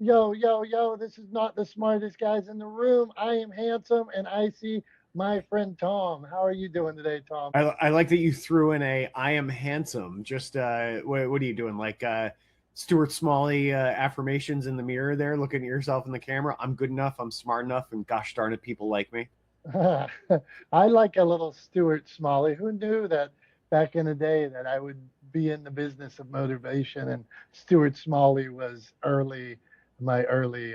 Yo, yo, yo, this is not the smartest guys in the room. I am handsome and I see my friend Tom. How are you doing today, Tom? I like that you threw in a "I am handsome." Just what are you doing? Like Stuart Smalley affirmations in the mirror there, looking at yourself in the camera. I'm good enough. I'm smart enough, and gosh darn it, people like me. I like a little Stuart Smalley. Who knew that back in the day that I would be in the business of motivation and Stuart Smalley was my early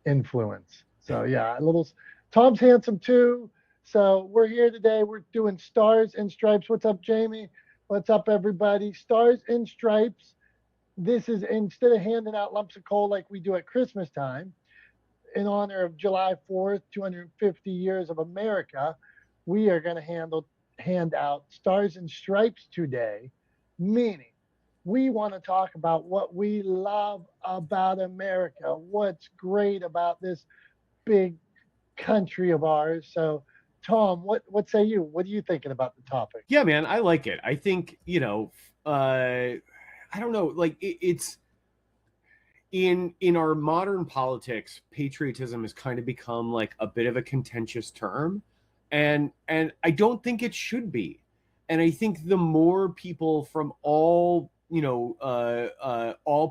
influence. So yeah, a little Tom's handsome too. So we're here today. We're doing Stars and Stripes. What's up, Jamie? What's up, everybody? Stars and Stripes. This is instead of handing out lumps of coal like we do at Christmas time, in honor of July 4th, 250 years of America, we are going to hand out Stars and Stripes today, meaning we want to talk about what we love about America, what's great about this big country of ours. So, Tom, what say you? What are you thinking about the topic? Yeah, man, I like it. I think I don't know, like it's in our modern politics, patriotism has kind of become like a bit of a contentious term, and I don't think it should be. And I think the more people from all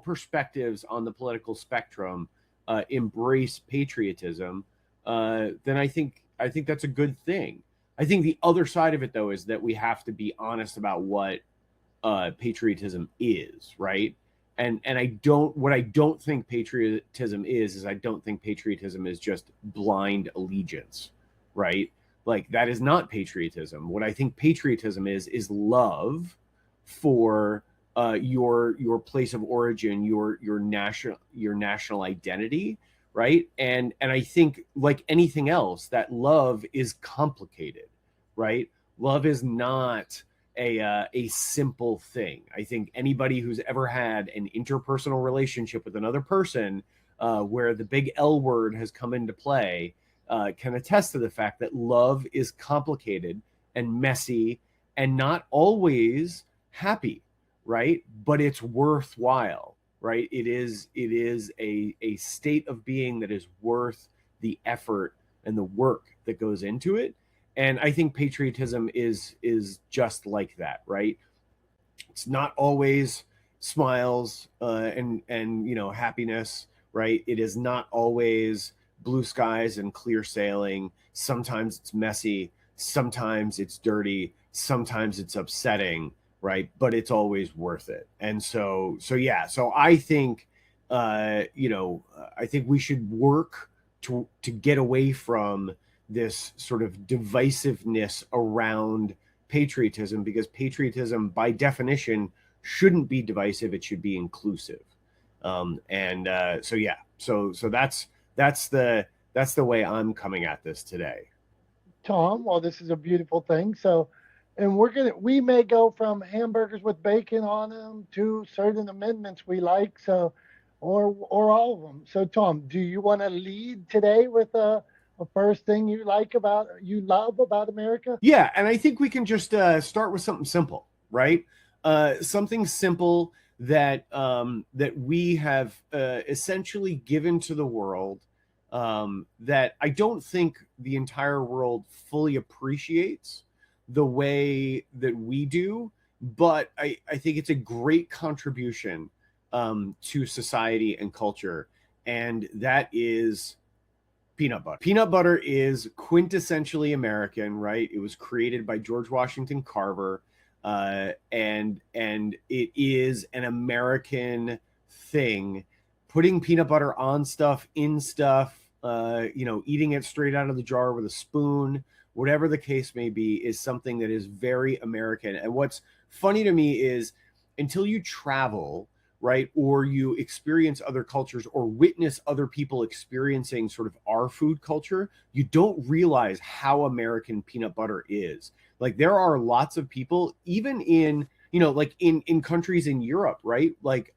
perspectives on the political spectrum embrace patriotism, then I think that's a good thing. I think the other side of it, though, is that we have to be honest about what patriotism is, right? And I don't think patriotism is I don't think patriotism is just blind allegiance, right? Like that is not patriotism. What I think patriotism is love for your place of origin, your national identity, right? And I think like anything else, that love is complicated, right? Love is not a simple thing. I think anybody who's ever had an interpersonal relationship with another person, where the big L word has come into play, can attest to the fact that love is complicated and messy and not always happy, right? But it's worthwhile, right? It is a state of being that is worth the effort and the work that goes into it. And I think patriotism is just like that, right? It's not always smiles and happiness, right? It is not always blue skies and clear sailing. Sometimes it's messy, sometimes it's dirty, sometimes it's upsetting, right? But it's always worth it. And so yeah, so I think we should work to get away from this sort of divisiveness around patriotism, because patriotism by definition shouldn't be divisive, it should be inclusive. And so yeah, so that's the way I'm coming at this today. Tom, well, this is a beautiful thing. So, and we may go from hamburgers with bacon on them to certain amendments we like. So, or all of them. So, Tom, do you want to lead today with a first thing you love about America? Yeah, and I think we can just start with something simple, right? Something simple that we have essentially given to the world, that I don't think the entire world fully appreciates the way that we do, but I think it's a great contribution to society and culture, and that is peanut butter. Peanut butter is quintessentially American, right? It was created by George Washington Carver, and it is an American thing. Putting peanut butter on stuff, in stuff, eating it straight out of the jar with a spoon, whatever the case may be, is something that is very American. And what's funny to me is until you travel, right, or you experience other cultures or witness other people experiencing sort of our food culture, you don't realize how American peanut butter is. Like there are lots of people, even in, like in countries in Europe, right? Like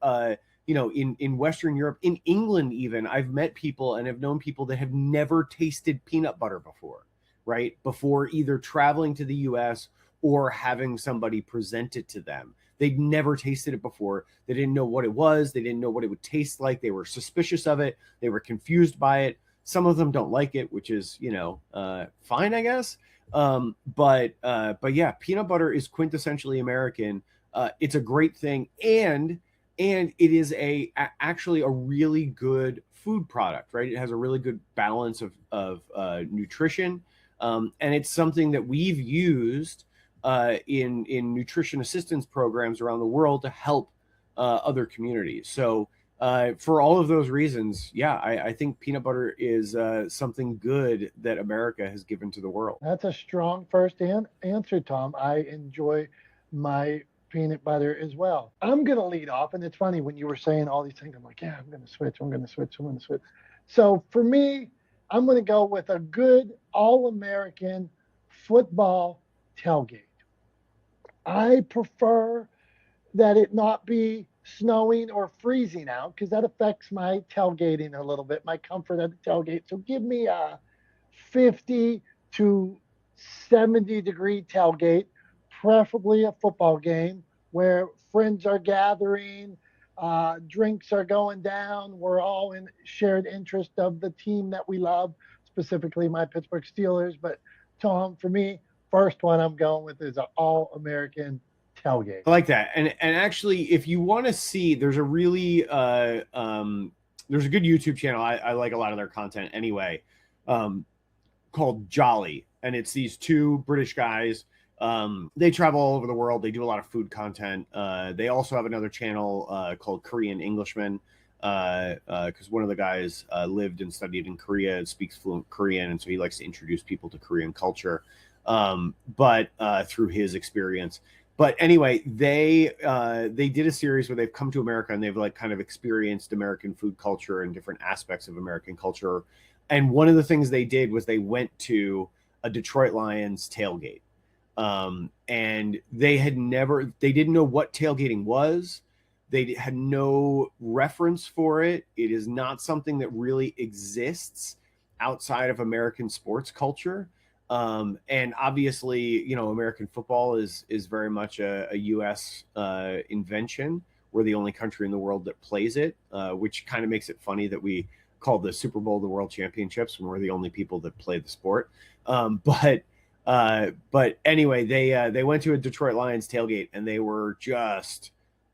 in Western Europe, in England, even I've met people and have known people that have never tasted peanut butter before, right? Before either traveling to the US or having somebody present it to them. They'd never tasted it before. They didn't know what it was. They didn't know what it would taste like. They were suspicious of it. They were confused by it. Some of them don't like it, which is, fine, I guess. But yeah, peanut butter is quintessentially American. It's a great thing, and it is actually a really good food product, right? It has a really good balance of nutrition, and it's something that we've used in nutrition assistance programs around the world to help other communities. So for all of those reasons, yeah, I think peanut butter is something good that America has given to the world. That's a strong first answer, Tom. I enjoy my peanut butter as well. I'm going to lead off. And it's funny when you were saying all these things, I'm like, yeah, I'm going to switch. I'm going to switch. I'm going to switch. So for me, I'm going to go with a good all American football tailgate. I prefer that it not be snowing or freezing out because that affects my tailgating a little bit, my comfort at the tailgate. So give me a 50 to 70-degree tailgate, preferably a football game where friends are gathering, drinks are going down. We're all in shared interest of the team that we love, specifically my Pittsburgh Steelers. But Tom, for me, first one I'm going with is an all-American tailgate. I like that. And actually, if you want to see, there's a really there's a good YouTube channel. I like a lot of their content anyway, called Jolly, and it's these two British guys. They travel all over the world. They do a lot of food content. They also have another channel called Korean Englishmen, because one of the guys lived and studied in Korea and speaks fluent Korean, and so he likes to introduce people to Korean culture, but through his experience. But anyway, they did a series where they've come to America and they've like kind of experienced American food culture and different aspects of American culture. And one of the things they did was they went to a Detroit Lions tailgate. And they didn't know what tailgating was. They had no reference for it. It is not something that really exists outside of American sports culture. And obviously, American football is very much a U.S. Invention. We're the only country in the world that plays it, which kind of makes it funny that we call the Super Bowl the World Championships when we're the only people that play the sport. But anyway, they went to a Detroit Lions tailgate and they were just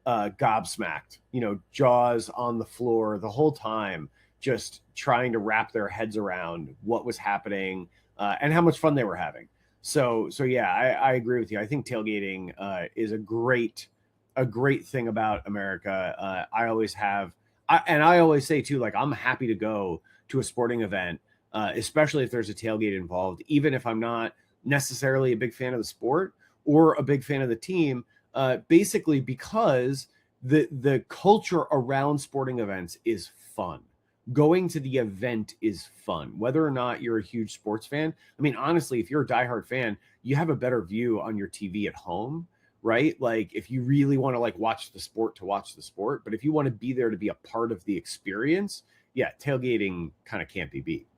gobsmacked, jaws on the floor the whole time, just trying to wrap their heads around what was happening. And how much fun they were having. So yeah, I agree with you. I think tailgating is a great thing about America. I always say too, like I'm happy to go to a sporting event, especially if there's a tailgate involved, even if I'm not necessarily a big fan of the sport or a big fan of the team, basically because the culture around sporting events is fun. Going to the event is fun, whether or not you're a huge sports fan. I mean, honestly, if you're a diehard fan, you have a better view on your TV at home, right? Like if you really want to like watch the sport to watch the sport, but if you want to be there to be a part of the experience, yeah, tailgating kind of can't be beat.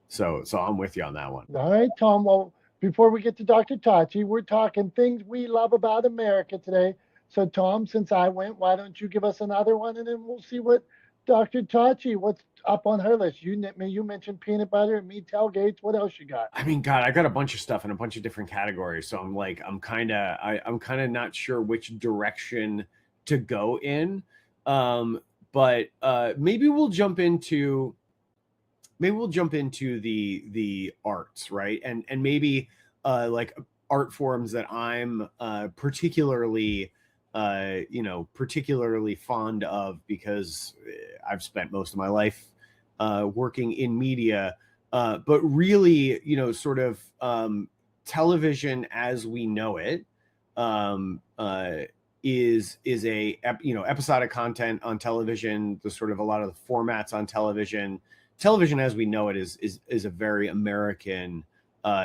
So I'm with you on that one. All right, Tom. Well, before we get to Dr. Tachi, we're talking things we love about America today. So Tom, since I went, why don't you give us another one and then we'll see what Dr. Tachi, what's up on her list? You mentioned peanut butter and me tailgates. What else you got? I mean, God, I got a bunch of stuff in a bunch of different categories. So I'm kind of not sure which direction to go in. But maybe we'll jump into the arts, right? And maybe like art forms that I'm particularly fond of because I've spent most of my life working in media, but really, sort of television as we know it is a episodic content on television. The sort of a lot of the formats on television as we know it is a very American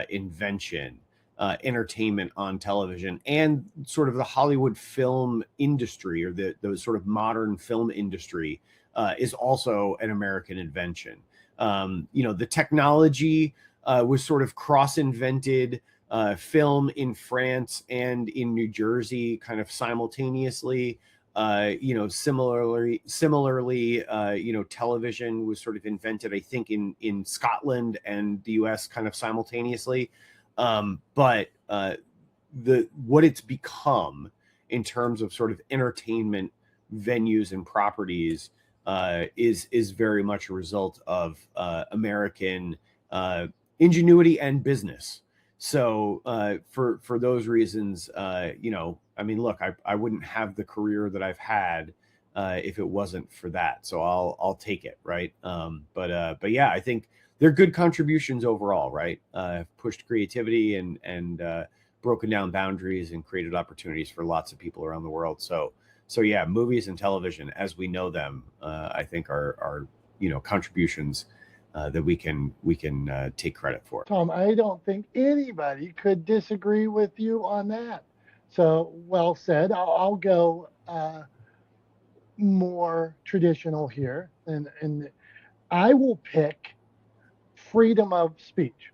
invention. Entertainment on television and sort of the Hollywood film industry or the sort of modern film industry is also an American invention. The technology was sort of cross-invented film in France and in New Jersey kind of simultaneously. Similarly, television was sort of invented, I think, in Scotland and the U.S. kind of simultaneously. But what it's become in terms of sort of entertainment venues and properties is very much a result of American ingenuity and business. So for those reasons, I mean, look, I wouldn't have the career that I've had if it wasn't for that. So I'll take it, right? But yeah, I think they're good contributions overall, right? Pushed creativity and broken down boundaries and created opportunities for lots of people around the world. So yeah, movies and television as we know them, I think are contributions that we can take credit for. Tom, I don't think anybody could disagree with you on that. So well said. I'll go more traditional here, and I will pick freedom of speech.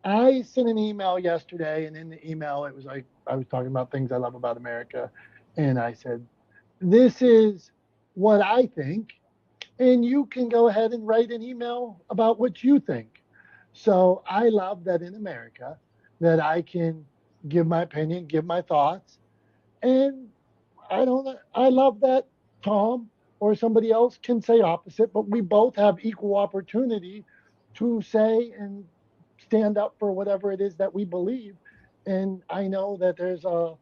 I sent an email yesterday, and in the email, it was like I was talking about things I love about America. And I said, this is what I think, and you can go ahead and write an email about what you think. So I love that in America that I can give my opinion, give my thoughts, and I love that Tom or somebody else can say opposite, but we both have equal opportunity to say and stand up for whatever it is that we believe. And I know that there's a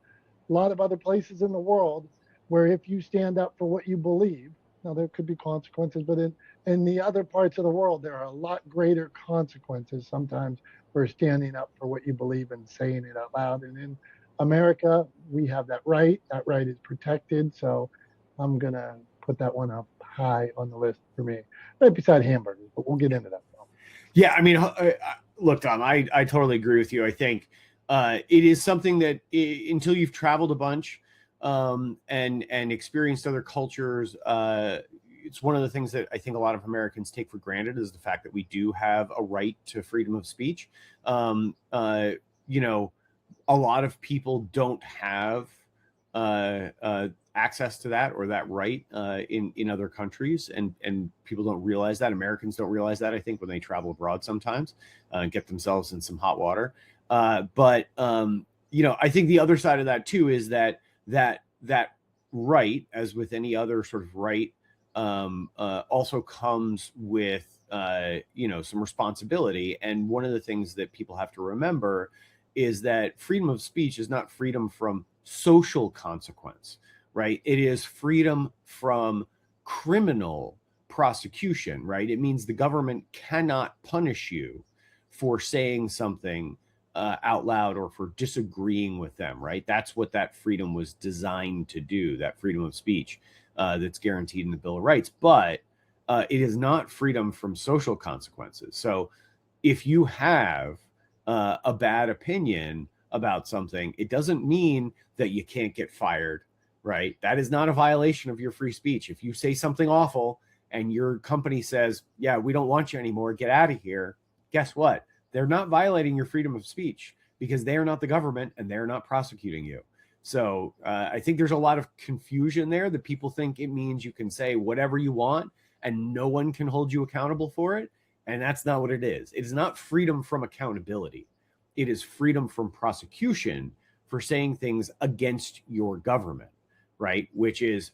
lot of other places in the world where if you stand up for what you believe, now there could be consequences, but in the other parts of the world, there are a lot greater consequences sometimes for standing up for what you believe and saying it out loud. And in America, we have that right. That right is protected. So I'm going to put that one up high on the list for me, right beside hamburgers, but we'll get into that. Yeah, I mean, look, Tom, I totally agree with you. I think it is something that until you've traveled a bunch and experienced other cultures, it's one of the things that I think a lot of Americans take for granted is the fact that we do have a right to freedom of speech. A lot of people don't have access to that or that right in other countries, and people don't realize that. Americans don't realize that, I think, when they travel abroad sometimes and get themselves in some hot water. But I think the other side of that too is that right, as with any other sort of right, also comes with some responsibility. And one of the things that people have to remember is that freedom of speech is not freedom from social consequence, right? It is freedom from criminal prosecution, right? It means the government cannot punish you for saying something out loud or for disagreeing with them, right? That's what that freedom was designed to do, that freedom of speech that's guaranteed in the Bill of Rights. But it is not freedom from social consequences. So if you have a bad opinion about something, it doesn't mean that you can't get fired, right? That is not a violation of your free speech. If you say something awful and your company says, yeah, we don't want you anymore, get out of here, guess what? They're not violating your freedom of speech because they are not the government and they're not prosecuting you. So I think there's a lot of confusion there that people think it means you can say whatever you want and no one can hold you accountable for it. And that's not what it is. It is not freedom from accountability. It is freedom from prosecution for saying things against your government, right? Which is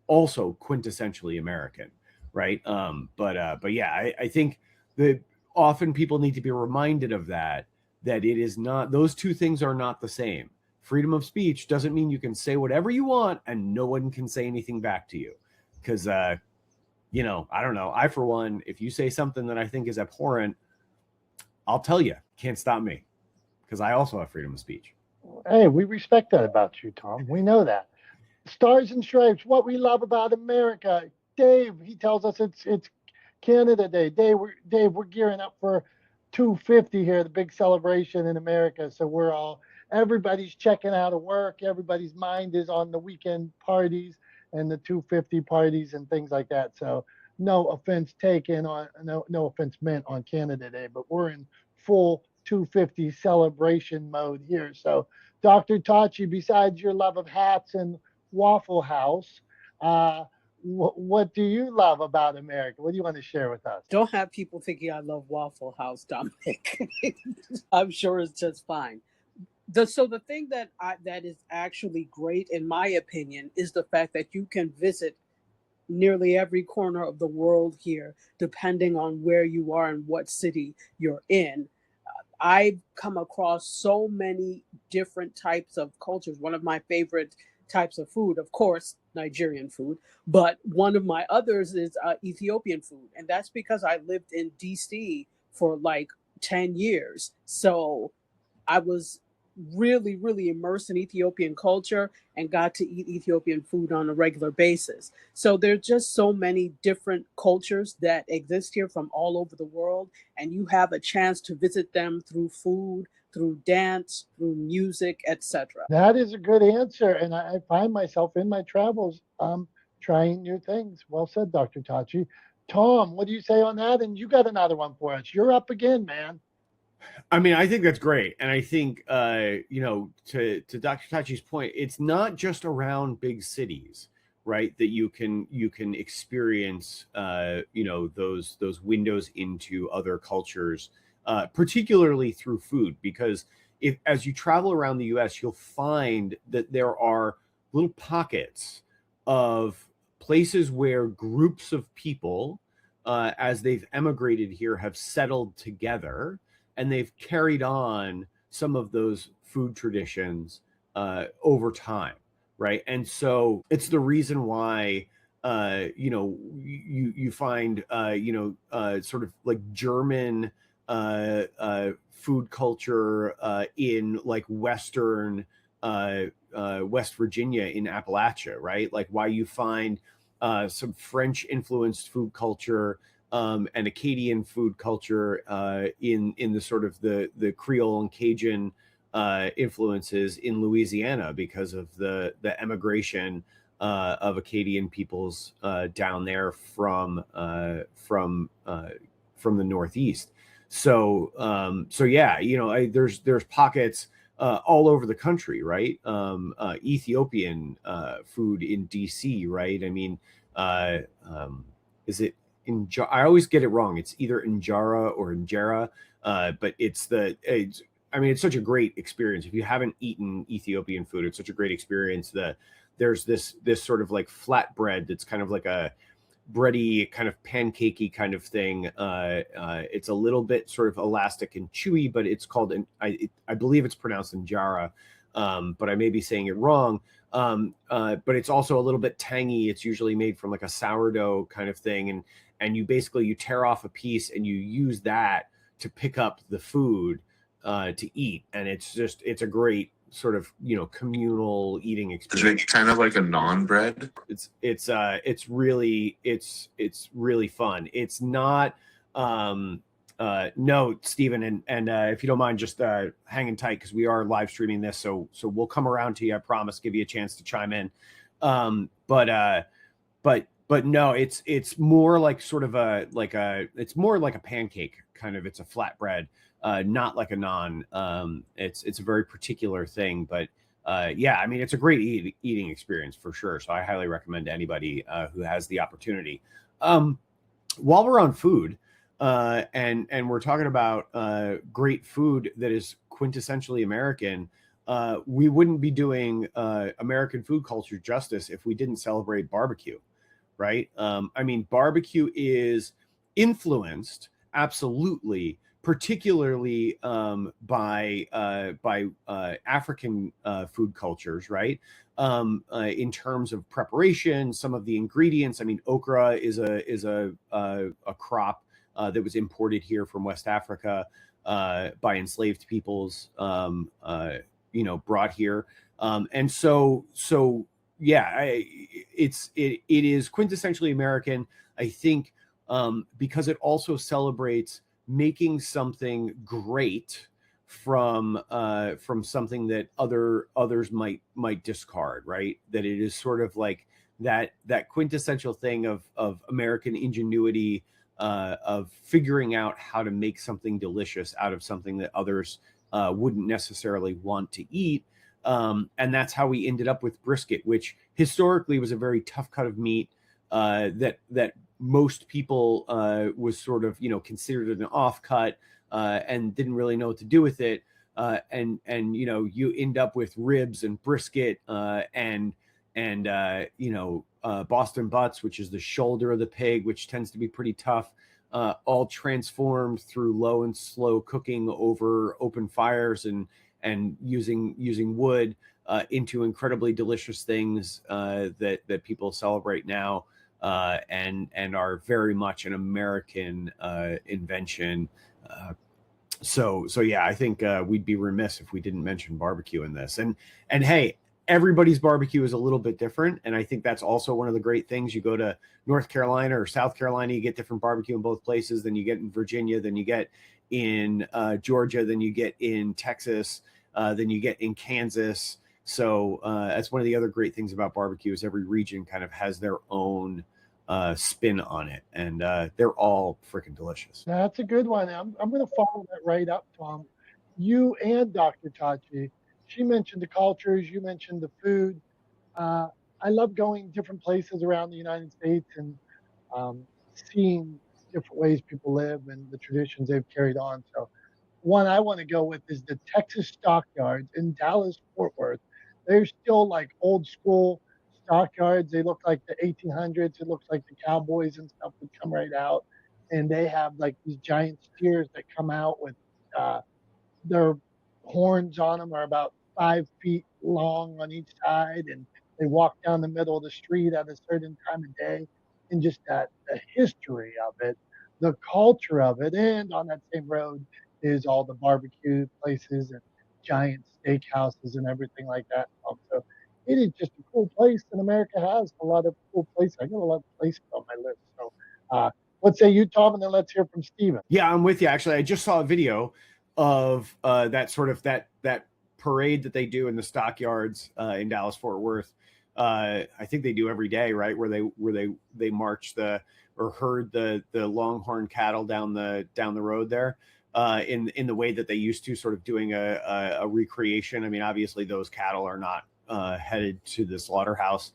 also quintessentially American, right? But yeah, I think that often people need to be reminded of that it is not, those two things are not the same. Freedom of speech doesn't mean you can say whatever you want and no one can say anything back to you. Because, I don't know. I, for one, if you say something that I think is abhorrent, I'll tell you, can't stop me because I also have freedom of speech. Hey, we respect that about you, Tom. We know that. Stars and Stripes, what we love about America. Dave, he tells us it's Canada Day. Dave, we're gearing up for 250 here, the big celebration in America. So everybody's checking out of work. Everybody's mind is on the weekend parties and the 250 parties and things like that. So no offense taken on, no offense meant on Canada Day, but we're in full 250 celebration mode here. So, Dr. Tachi, besides your love of hats and Waffle House, uh, what do you love about America? What do you want to share with us? Don't have people thinking I love Waffle House, Dominic. I'm sure it's just fine. The thing that is actually great in my opinion is the fact that you can visit nearly every corner of the world here, depending on where you are and what city you're in. I've come across so many different types of cultures. One of my favorite types of food, of course, Nigerian food, but one of my others is Ethiopian food. And that's because I lived in DC for like 10 years. So I was really, really immersed in Ethiopian culture and got to eat Ethiopian food on a regular basis. So there's just so many different cultures that exist here from all over the world, and you have a chance to visit them through food, through dance, through music, etc. That is a good answer. And I find myself in my travels trying new things. Well said, Dr. Tachi. Tom, what do you say on that? And you got another one for us. You're up again, man. I mean, I think that's great, and I think to Dr. Tachi's point, it's not just around big cities, right? That you can experience those windows into other cultures, particularly through food, because if as you travel around the U.S., you'll find that there are little pockets of places where groups of people, as they've emigrated here, have settled together and they've carried on some of those food traditions over time, right? And so it's the reason why you find sort of like German food culture in like Western West Virginia in Appalachia, right? Like why you find some French influenced food culture and Acadian food culture in the sort of the Creole and Cajun influences in Louisiana because of the emigration of Acadian peoples down there from the Northeast. So yeah, there's pockets all over the country, right? Ethiopian food in DC, right? I mean, is it I always get it wrong. It's either Injera or Injera, but I mean, it's such a great experience. If you haven't eaten Ethiopian food, it's such a great experience. There's this sort of like flatbread that's kind of like a bready, kind of pancakey kind of thing. It's a little bit sort of elastic and chewy, but it's called, I believe it's pronounced Injera, but I may be saying it wrong. But it's also a little bit tangy. It's usually made from like a sourdough kind of thing, and you tear off a piece and you use that to pick up the food to eat, and it's a great sort of communal eating experience. Is it kind of like a non bread? It's really fun. It's not no, Stephen, and if you don't mind just hanging tight, because we are live streaming this, so we'll come around to you, I promise, give you a chance to chime in. But no, it's more like sort of it's more like a pancake kind of. It's a flatbread, not like a naan. It's a very particular thing, but yeah, I mean, it's a great eating experience for sure. So I highly recommend to anybody who has the opportunity. While we're on food, and we're talking about great food that is quintessentially American, we wouldn't be doing American food culture justice if we didn't celebrate barbecue, right? I mean, barbecue is influenced absolutely, particularly by African food cultures, right? In terms of preparation, some of the ingredients. I mean, okra is a crop that was imported here from West Africa by enslaved peoples, brought here, and so yeah, it is quintessentially American, I think, because it also celebrates making something great from something that others might discard, right? That it is sort of like that quintessential thing of American ingenuity, of figuring out how to make something delicious out of something that others wouldn't necessarily want to eat. And that's how we ended up with brisket, which historically was a very tough cut of meat that most people was sort of, considered an offcut and didn't really know what to do with it. And you end up with ribs and brisket and Boston butts, which is the shoulder of the pig, which tends to be pretty tough, all transformed through low and slow cooking over open fires and using wood into incredibly delicious things that people celebrate now and are very much an American invention. So yeah, I think we'd be remiss if we didn't mention barbecue in this. And hey, everybody's barbecue is a little bit different, and I think that's also one of the great things. You go to North Carolina or South Carolina, you get different barbecue in both places than you get in Virginia, than you get in Georgia, than you get in Texas, than you get in Kansas. So that's one of the other great things about barbecue is every region kind of has their own spin on it, and they're all freaking delicious. That's a good one. I'm going to follow that right up, Tom. You and Dr. Tachi, she mentioned the cultures, you mentioned the food. I love going different places around the United States and seeing different ways people live and the traditions they've carried on. So one I want to go with is the Texas stockyards in Dallas, Fort Worth. They're still like old school stockyards. They look like the 1800s. It looks like the cowboys and stuff would come right out. And they have like these giant steers that come out with their horns on them are about 5 feet long on each side. And they walk down the middle of the street at a certain time of day. And just that, the history of it, the culture of it. And on that same road is all the barbecue places and giant steakhouses and everything like that. So it is just a cool place, and America has a lot of cool places. I got a lot of places on my list. So, what say you, Tom? And then let's hear from Steven. Yeah, I'm with you. Actually, I just saw a video of that sort of that parade that they do in the stockyards in Dallas Fort Worth. I think they do every day, right? Where they march or herd the longhorn cattle down the road there. In the way that they used to, sort of doing a recreation. I mean, obviously those cattle are not headed to the slaughterhouse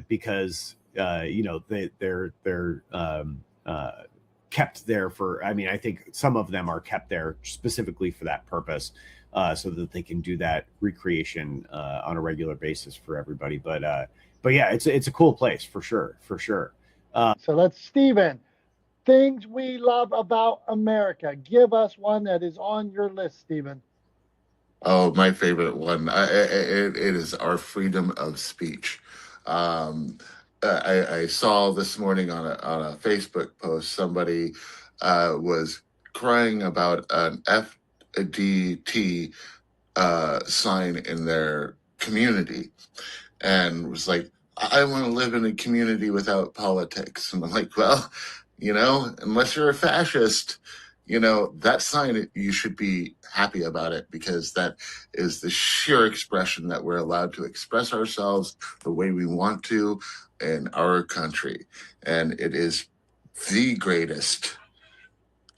because they're kept there for. I mean, I think some of them are kept there specifically for that purpose, so that they can do that recreation on a regular basis for everybody. But yeah, it's a cool place for sure. So that's Steven. Things we love about America. Give us one that is on your list, Steven. Oh, my favorite one. It is our freedom of speech. I saw this morning on a Facebook post somebody was crying about an FDT sign in their community, and was like, I want to live in a community without politics. And I'm like, well, unless you're a fascist, that sign, you should be happy about it, because that is the sheer expression that we're allowed to express ourselves the way we want to in our country. And it is the greatest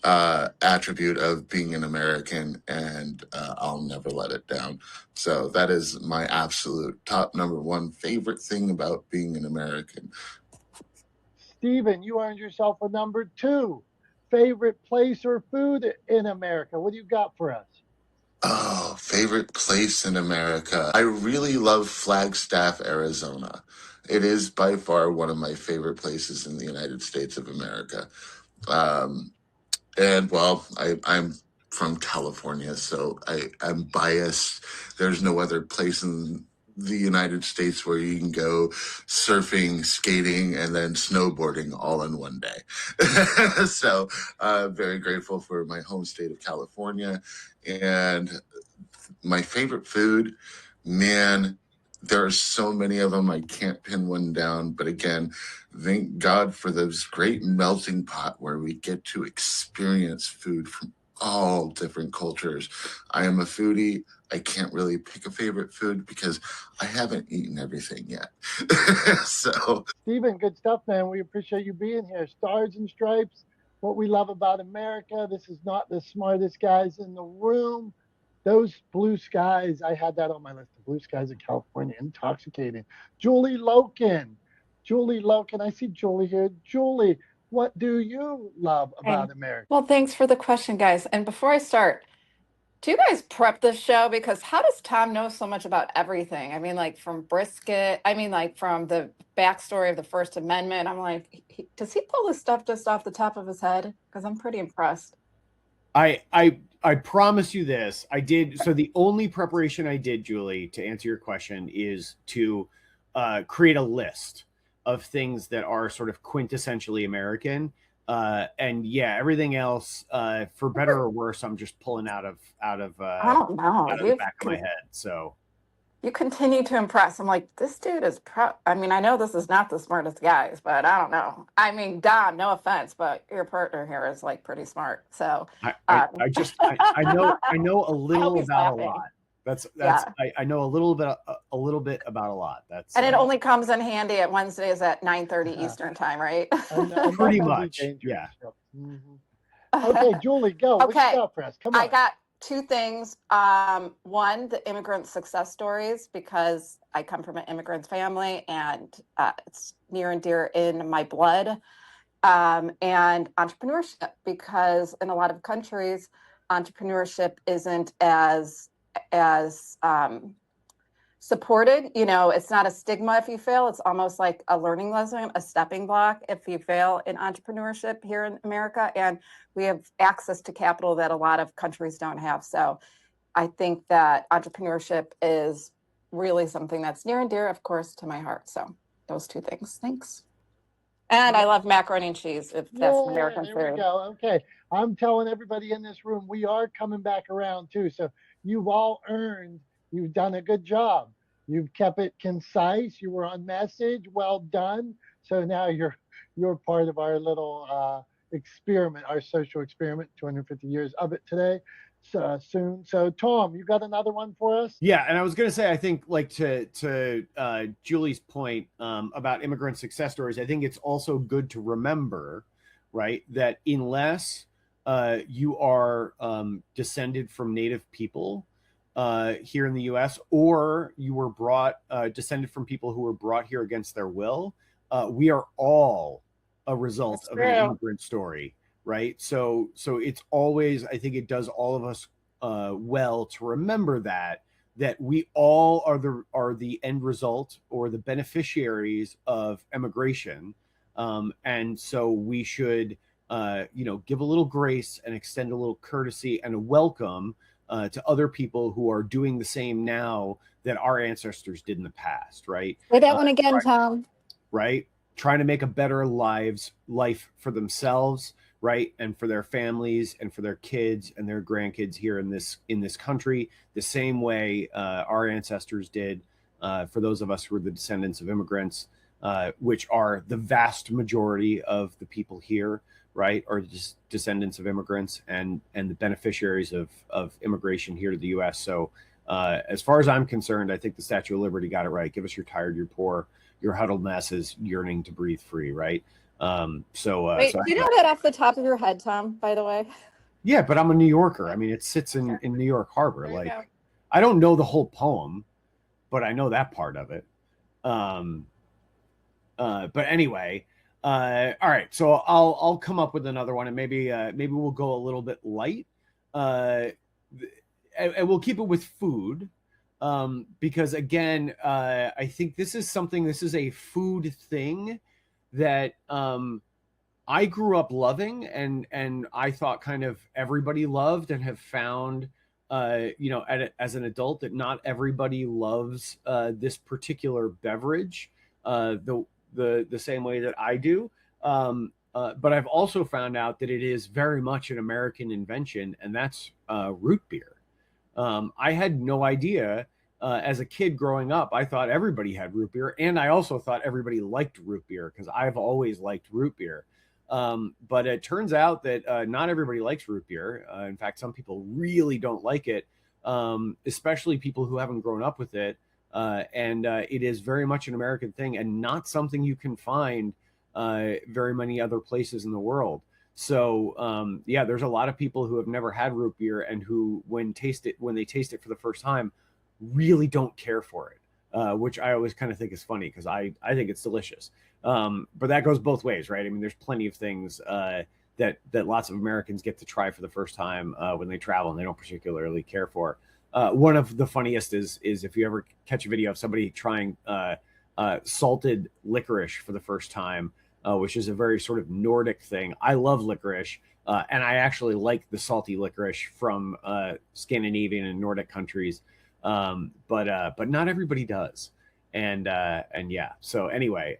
attribute of being an American, and I'll never let it down. So that is my absolute top number one favorite thing about being an American. Steven, you earned yourself a number 2. Favorite place or food in America? What do you got for us? Oh, favorite place in America. I really love Flagstaff, Arizona. It is by far one of my favorite places in the United States of America. And well, I'm from California, so I'm biased. There's no other place in the United States where you can go surfing, skating, and then snowboarding all in one day. So very grateful for my home state of California. And my favorite food, man, there are so many of them, I can't pin one down. But again, thank God for this great melting pot where we get to experience food from all different cultures. I am a foodie. I can't really pick a favorite food because I haven't eaten everything yet. So, Stephen, good stuff, man. We appreciate you being here. Stars and Stripes, what we love about America. This is not the smartest guys in the room. Those blue skies, I had that on my list. The blue skies of California, intoxicating. Julie Loken. Julie Loken. I see Julie here. Julie, what do you love about America? Well, thanks for the question, guys. And before I start, do you guys prep this show? Because how does Tom know so much about everything? I mean, like from brisket, I mean, like from the backstory of the First Amendment. I'm like, does he pull this stuff just off the top of his head? Because I'm pretty impressed. I promise you this. I did. So the only preparation I did, Julie, to answer your question, is to create a list of things that are sort of quintessentially American. And yeah, everything else, for better or worse, I'm just pulling out of I don't know. out of the back of my head. So you continue to impress. I'm like, this dude is I mean, I know this is not the smartest guys, but I don't know. I mean, Don, no offense, but your partner here is like pretty smart. So I know a little about a lot. That's yeah. I know a little bit about a lot. That's and it only comes in handy at Wednesdays at 9:30 Eastern time, right? Pretty much. Yeah. Mm-hmm. Okay, Julie, go. Okay. What you got for us? Come on. I got two things. One, the immigrant success stories, because I come from an immigrant family and it's near and dear in my blood. And entrepreneurship, because in a lot of countries, entrepreneurship isn't as supported. You know, it's not a stigma if you fail. It's almost like a learning lesson, a stepping block if you fail in entrepreneurship here in America. And we have access to capital that a lot of countries don't have. So I think that entrepreneurship is really something that's near and dear, of course, to my heart. So those two things. Thanks. And I love macaroni and cheese, if that's American food. There we go. Okay. I'm telling everybody in this room, we are coming back around too. So you've all earned, you've done a good job. You've kept it concise. You were on message. Well done. So now you're part of our little experiment, our social experiment, 250 years of it today. Soon. So Tom, you got another one for us? Yeah, and I was going to say, I think, like to Julie's point about immigrant success stories, I think it's also good to remember, right, that unless you are descended from Native people here in the U.S., or you were descended from people who were brought here against their will, we are all a result of an immigrant story. Right. So it's always, I think it does all of us well to remember that we all are the end result or the beneficiaries of immigration. And so we should, give a little grace and extend a little courtesy and a welcome to other people who are doing the same now that our ancestors did in the past. Right. Say that one again, Tom. Right. Trying to make a better life for themselves, right, and for their families and for their kids and their grandkids here in this country, the same way our ancestors did. For those of us who are the descendants of immigrants, which are the vast majority of the people here, right, are just descendants of immigrants and the beneficiaries of immigration here to the U.S. So as far as I'm concerned, I think the Statue of Liberty got it right. Give us your tired, your poor, your huddled masses yearning to breathe free, right? Wait, do you know that off the top of your head, Tom, by the way? Yeah, but I'm a New Yorker. I mean, it sits in New York Harbor. Like, I don't know the whole poem, but I know that part of it. But anyway, all right. So I'll come up with another one, and maybe we'll go a little bit light, and we'll keep it with food, because again, I think this is a food thing that I grew up loving, and I thought kind of everybody loved, and have found, as an adult, that not everybody loves this particular beverage the same way that I do. But I've also found out that it is very much an American invention, and that's root beer. I had no idea. As a kid growing up, I thought everybody had root beer, and I also thought everybody liked root beer because I've always liked root beer. But it turns out that not everybody likes root beer. In fact, some people really don't like it, especially people who haven't grown up with it. And it is very much an American thing and not something you can find very many other places in the world. So yeah, there's a lot of people who have never had root beer and who, when they taste it for the first time, really don't care for it, which I always kind of think is funny because I think it's delicious. But that goes both ways, right? I mean, there's plenty of things that lots of Americans get to try for the first time when they travel and they don't particularly care for. One of the funniest is if you ever catch a video of somebody trying salted licorice for the first time, which is a very sort of Nordic thing. I love licorice, and I actually like the salty licorice from Scandinavian and Nordic countries, but not everybody does. And yeah, so anyway,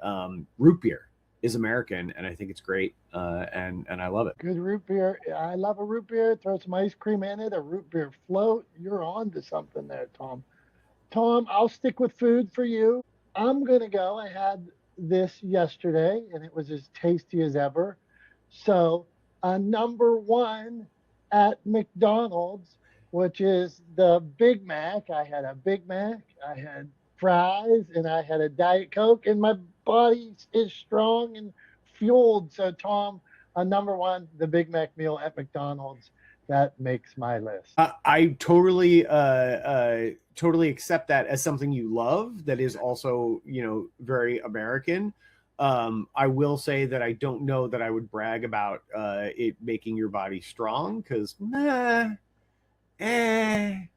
root beer is American, and I think it's great, and I love it. Good root beer. I love a root beer. Throw some ice cream in it, a root beer float. You're on to something there, Tom. Tom, I'll stick with food for you. I'm going to go. I had this yesterday, and it was as tasty as ever. So, number one at McDonald's, which is the Big Mac. I had a Big Mac. I had fries, and I had a Diet Coke, and my body is strong and fueled. So, Tom, number one, the Big Mac meal at McDonald's. That makes my list. I totally accept that as something you love. That is also, very American. I will say that I don't know that I would brag about it making your body strong because, Hey,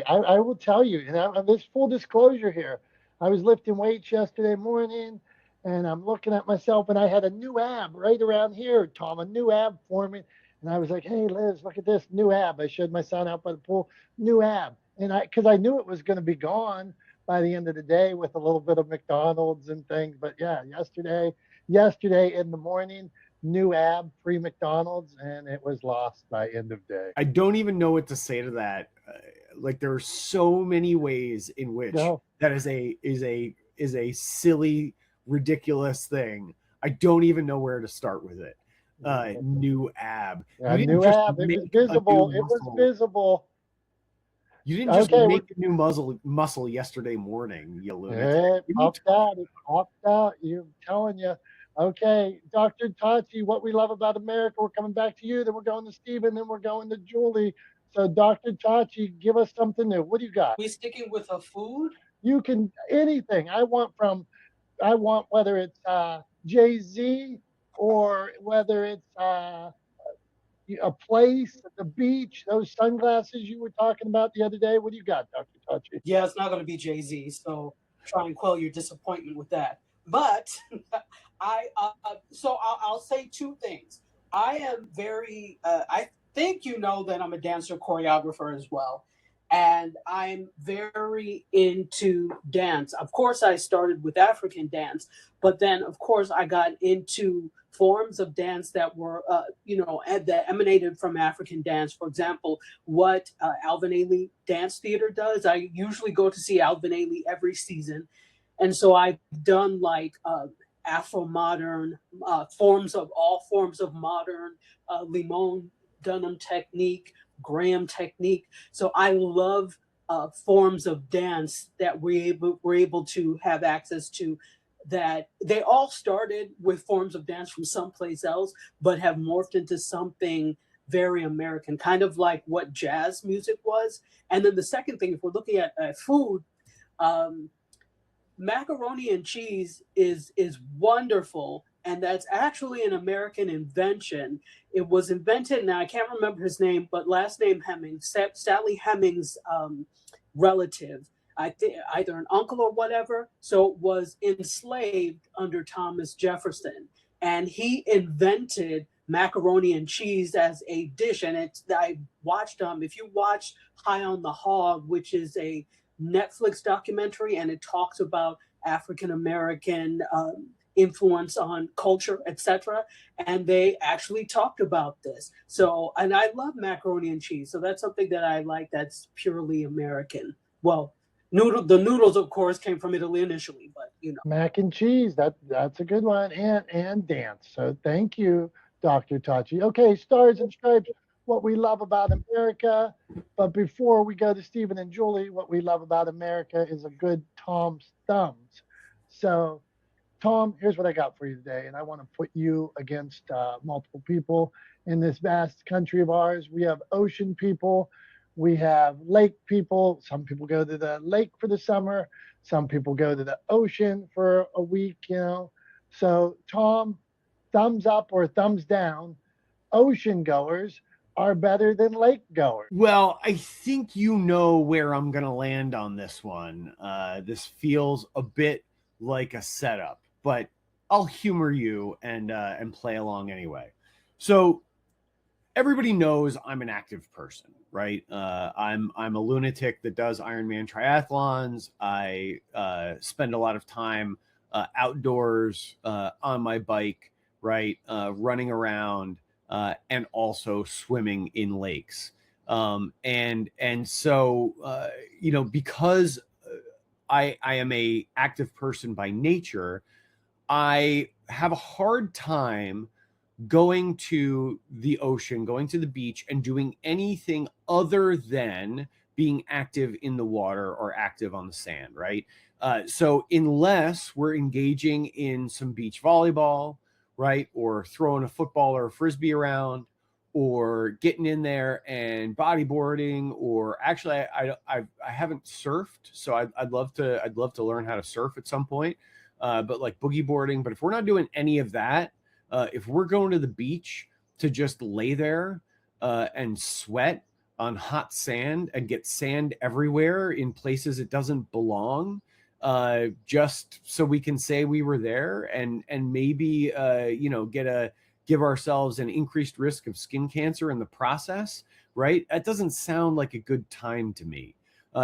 I will tell you, and this full disclosure here, I was lifting weights yesterday morning, and I'm looking at myself, and I had a new ab right around here, Tom, a new ab forming. And I was like, hey, Liz, look at this new ab. I showed my son out by the pool, new ab. And because I knew it was going to be gone by the end of the day with a little bit of McDonald's and things. But yeah, yesterday in the morning, new ab, free McDonald's, and it was lost by end of day. I don't even know what to say to that. Like, there are so many ways in which that is a silly, ridiculous thing. I don't even know where to start with it. New ab. New ab. It was visible. It was visible. You didn't just make a new muscle yesterday morning, you lunatic. It popped out. It popped out. I'm telling you. Okay, Dr. Tachi, what we love about America, we're coming back to you, then we're going to Stephen, then we're going to Julie. So, Dr. Tachi, give us something new. What do you got? We sticking with a food? You can, anything. I want whether it's Jay-Z or whether it's a place at the beach, those sunglasses you were talking about the other day. What do you got, Dr. Tachi? Yeah, it's not going to be Jay-Z, so try and quell your disappointment with that. But I'll say two things. I am very, I think you know that I'm a dancer choreographer as well. And I'm very into dance. Of course, I started with African dance, but then, of course, I got into forms of dance that were, that emanated from African dance. For example, what Alvin Ailey Dance Theater does. I usually go to see Alvin Ailey every season. And so I've done like Afro-modern all forms of modern, Limon Dunham technique, Graham technique. So I love forms of dance that we're able to have access to, that they all started with forms of dance from someplace else, but have morphed into something very American, kind of like what jazz music was. And then the second thing, if we're looking at food, macaroni and cheese is wonderful, and that's actually an American invention. It was invented, now I can't remember his name, but last name Hemings, Sally Hemings' relative, I think either an uncle or whatever, so was enslaved under Thomas Jefferson, and he invented macaroni and cheese as a dish. And I watched if you watch High on the Hog, which is a Netflix documentary, and it talks about African American influence on culture, etc. And they actually talked about this. So, and I love macaroni and cheese. So that's something that I like that's purely American. Well, The noodles, of course, came from Italy initially, but Mac and cheese. That's a good one. And dance. So thank you, Dr. Tachi. Okay, stars and stripes. What we love about America. But before we go to Stephen and Julie, what we love about America is a good Tom's thumbs. So Tom, here's what I got for you today, and I want to put you against multiple people in this vast country of ours. We have ocean people, we have lake people. Some people go to the lake for the summer, some people go to the ocean for a week, you know. So, Tom, thumbs up or thumbs down, ocean goers are better than lake goers. Well, I think you know where I'm going to land on this one. This feels a bit like a setup, but I'll humor you and play along anyway. So everybody knows I'm an active person, right? I'm a lunatic that does Ironman triathlons. I spend a lot of time outdoors on my bike, right? Running around and also swimming in lakes. And so you know, because I am a active person by nature, I have a hard time going to the ocean, going to the beach, and doing anything other than being active in the water or active on the sand, right? So unless we're engaging in some beach volleyball, right, or throwing a football or a frisbee around, or getting in there and bodyboarding, or actually I haven't surfed, so I'd love to learn how to surf at some point, but like boogie boarding. But if we're not doing any of that, if we're going to the beach to just lay there and sweat on hot sand and get sand everywhere in places it doesn't belong, just so we can say we were there and maybe you know, give ourselves an increased risk of skin cancer in the process, right? That doesn't sound like a good time to me.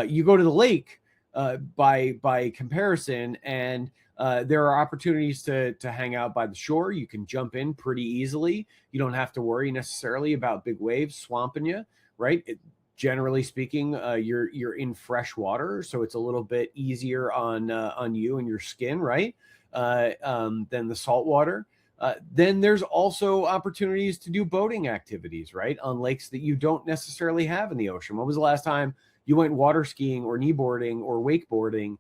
You go to the lake by comparison, and there are opportunities to hang out by the shore. You can jump in pretty easily. You don't have to worry necessarily about big waves swamping you, right? Generally speaking, you're in fresh water, so it's a little bit easier on you and your skin, right? Than the salt water. Then there's also opportunities to do boating activities, right, on lakes that you don't necessarily have in the ocean. When was the last time you went water skiing or kneeboarding or wakeboarding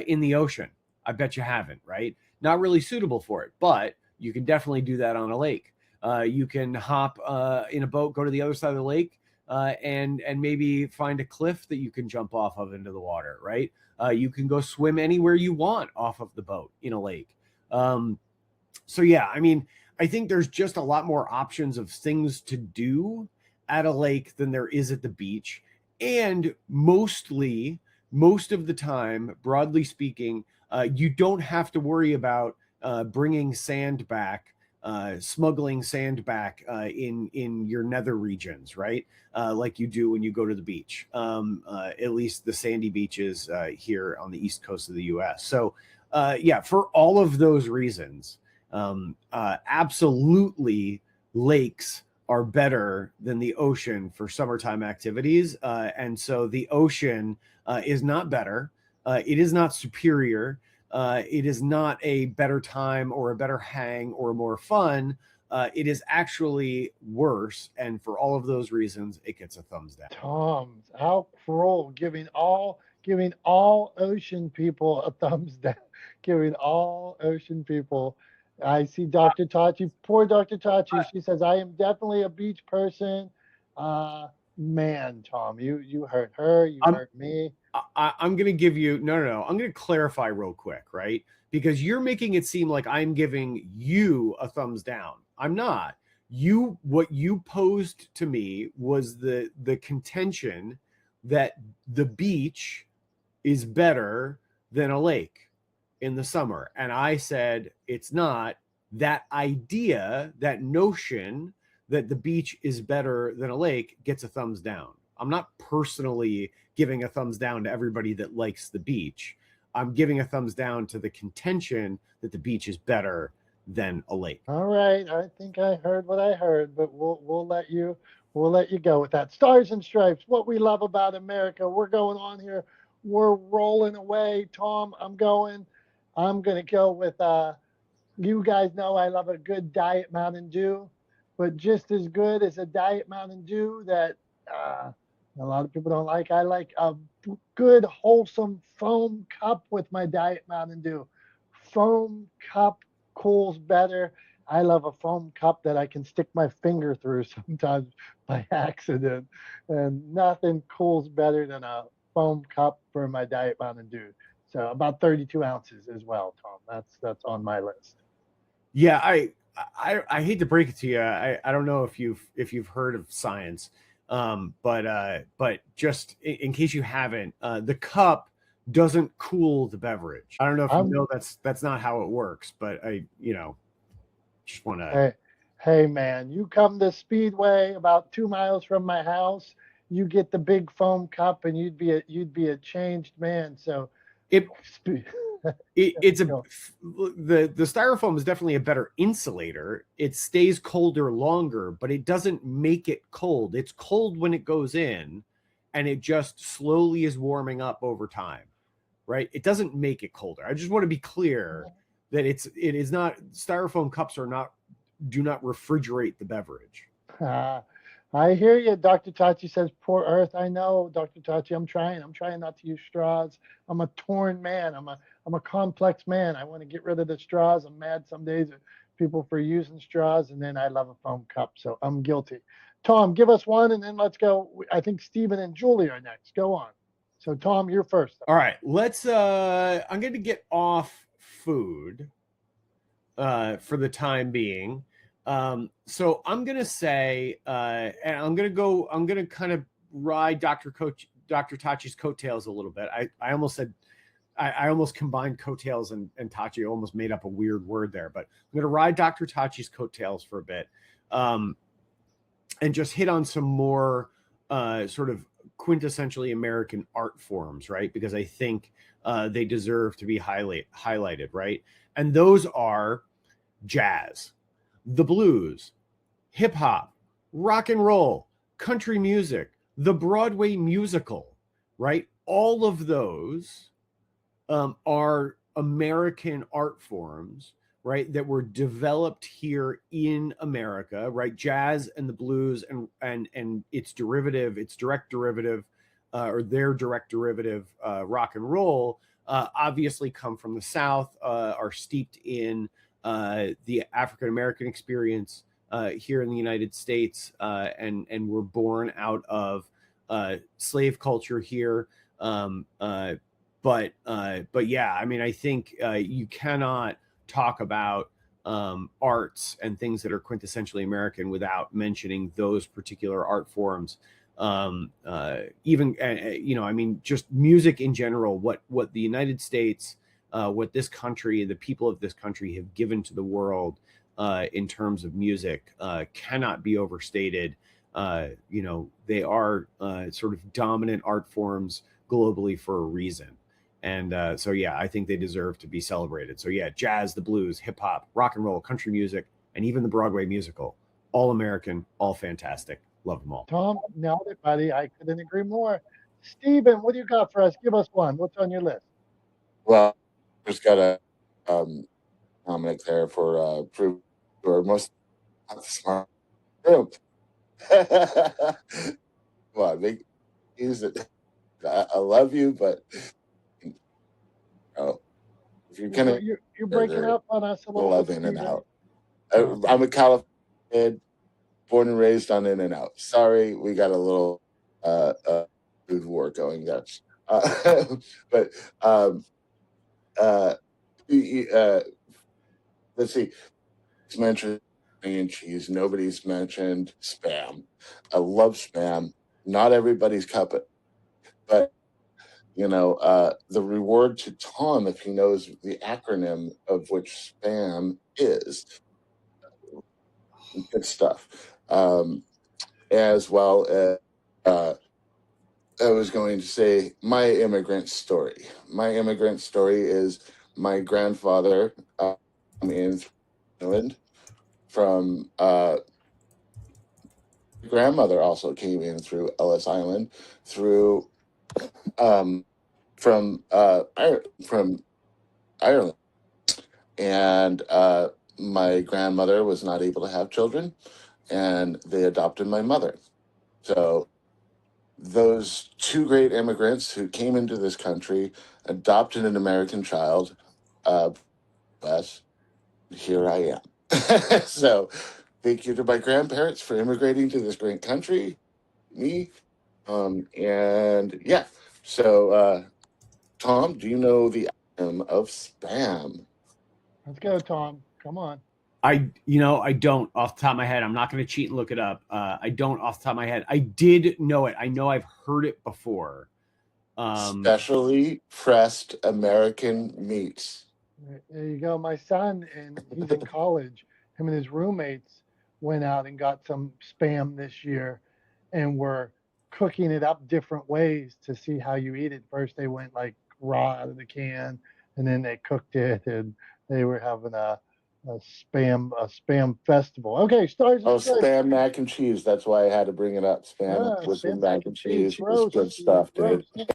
in the ocean? I bet you haven't, right? Not really suitable for it, but you can definitely do that on a lake. You can hop in a boat, go to the other side of the lake, and maybe find a cliff that you can jump off of into the water, right? You can go swim anywhere you want off of the boat in a lake. So yeah, I mean, I think there's just a lot more options of things to do at a lake than there is at the beach. And most of the time, broadly speaking, you don't have to worry about bringing sand back, smuggling sand back in your nether regions, right? Like you do when you go to the beach, at least the sandy beaches here on the east coast of the US. So yeah, for all of those reasons, absolutely lakes are better than the ocean for summertime activities. And so the ocean is not better. It is not superior. It is not a better time or a better hang or more fun. It is actually worse. And for all of those reasons, it gets a thumbs down. Tom, how cruel, giving all ocean people a thumbs down, giving all ocean people. I see Dr. Tachi, poor Dr. Tachi. She says, I am definitely a beach person. Man, Tom, you hurt her, you hurt me. I'm going to give you, no. I'm going to clarify real quick, right? Because you're making it seem like I'm giving you a thumbs down. I'm not. What you posed to me was the contention that the beach is better than a lake in the summer. And I said, it's not. That idea, that notion that the beach is better than a lake gets a thumbs down. I'm not personally giving a thumbs down to everybody that likes the beach. I'm giving a thumbs down to the contention that the beach is better than a lake. All right, I think I heard what I heard, but we'll let you go with that. Stars and stripes, what we love about America. We're going on here we're rolling away. Tom, I'm going to go with you guys know I love a good Diet Mountain Dew, but just as good as a Diet Mountain Dew that a lot of people don't like, I like a good, wholesome foam cup with my Diet Mountain Dew. Foam cup cools better. I love a foam cup that I can stick my finger through sometimes by accident. And nothing cools better than a foam cup for my Diet Mountain Dew. So about 32 ounces as well, Tom. That's on my list. Yeah, I hate to break it to you. I don't know if you've heard of science, but just in case you haven't, the cup doesn't cool the beverage. I don't know if you know that's not how it works, but I just want to. Hey man, you come to Speedway about 2 miles from my house, you get the big foam cup, and you'd be a changed man. So It it's a go. the styrofoam is definitely a better insulator. It stays colder longer, but it doesn't make it cold. It's cold when it goes in, and it just slowly is warming up over time, right? It doesn't make it colder. I just want to be clear that it is not, styrofoam cups do not refrigerate the beverage. I hear you. Dr. Tachi says, poor Earth. I know, Dr. Tachi. I'm trying. I'm trying not to use straws. I'm a torn man. I'm a complex man. I want to get rid of the straws. I'm mad some days at people for using straws, and then I love a foam cup. So I'm guilty. Tom, give us one, and then let's go. I think Stephen and Julie are next. Go on. So Tom, you're first. All right, let's I'm going to get off food for the time being. So I'm going to say, and I'm going to kind of ride Dr. Tachi's coattails a little bit. I almost said, I almost combined coattails and Tachi. I almost made up a weird word there, but I'm going to ride Dr. Tachi's coattails for a bit, and just hit on some more sort of quintessentially American art forms, right? Because I think they deserve to be highlighted, right? And those are jazz, the blues, hip hop, rock and roll, country music, the Broadway musical, right? All of those are American art forms, right, that were developed here in America, right? Jazz and the blues and its derivative, its direct derivative, or their direct derivative, rock and roll, obviously come from the South, are steeped in the African American experience here in the United States, and were born out of slave culture here. But yeah, I mean, I think you cannot talk about arts and things that are quintessentially American without mentioning those particular art forms. Even I mean, just music in general, what the United States, what this country, the people of this country have given to the world in terms of music cannot be overstated. They are sort of dominant art forms globally for a reason. And so, yeah, I think they deserve to be celebrated. So, yeah, jazz, the blues, hip hop, rock and roll, country music, and even the Broadway musical, all American, all fantastic. Love them all. Tom, nailed it, buddy. I couldn't agree more. Stephen, what do you got for us? Give us one. What's on your list? Well, just got a comment there for proof or most not smart group. Come on, use it. I love you, but if you're gonna, you're breaking up on us a little. Love In and Out. I'm a California kid, born and raised on In and Out. Sorry, we got a little food war going there. But let's see. It's mentioned and cheese. Nobody's mentioned Spam. I love Spam. Not everybody's cup of, but the reward to Tom, if he knows the acronym of which Spam is. Good stuff. As well as I was going to say my immigrant story. My immigrant story is my grandfather in England from grandmother also came in through Ellis Island through from Ireland, and my grandmother was not able to have children, and they adopted my mother. So those two great immigrants who came into this country adopted an American child. Yes, here I am. So thank you to my grandparents for immigrating to this great country. Me, and yeah. So, Tom, do you know the item of spam? Let's go, Tom. Come on. I don't off the top of my head. I'm not going to cheat and look it up. I don't off the top of my head. I did know it. I know I've heard it before. Specially pressed American meats. There you go. My son, and he's in college. Him and his roommates went out and got some spam this year, and were cooking it up different ways to see how you eat it. First, they went like raw out of the can, and then they cooked it, and they were having a spam festival. Okay, stars Oh, and stripes. spam mac and cheese. That's why I had to bring it up. Spam with Spam mac and cheese. Roast, It's good stuff, dude. roast.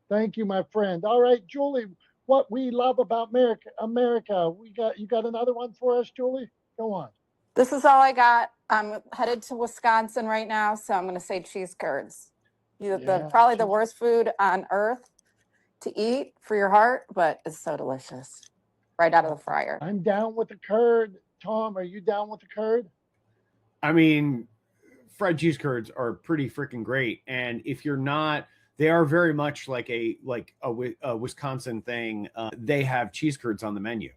Thank you, my friend. All right, Julie, what we love about America. You got another one for us, Julie? Go on. This is all I got. I'm headed to Wisconsin right now, so I'm going to say cheese curds. Probably the worst food on earth to eat for your heart, but it's so delicious. Right out of the fryer. I'm down with the curd. Tom, are you down with the curd? I mean, fried cheese curds are pretty freaking great, and if you're not, they are very much like a Wisconsin thing. They have cheese curds on the menu.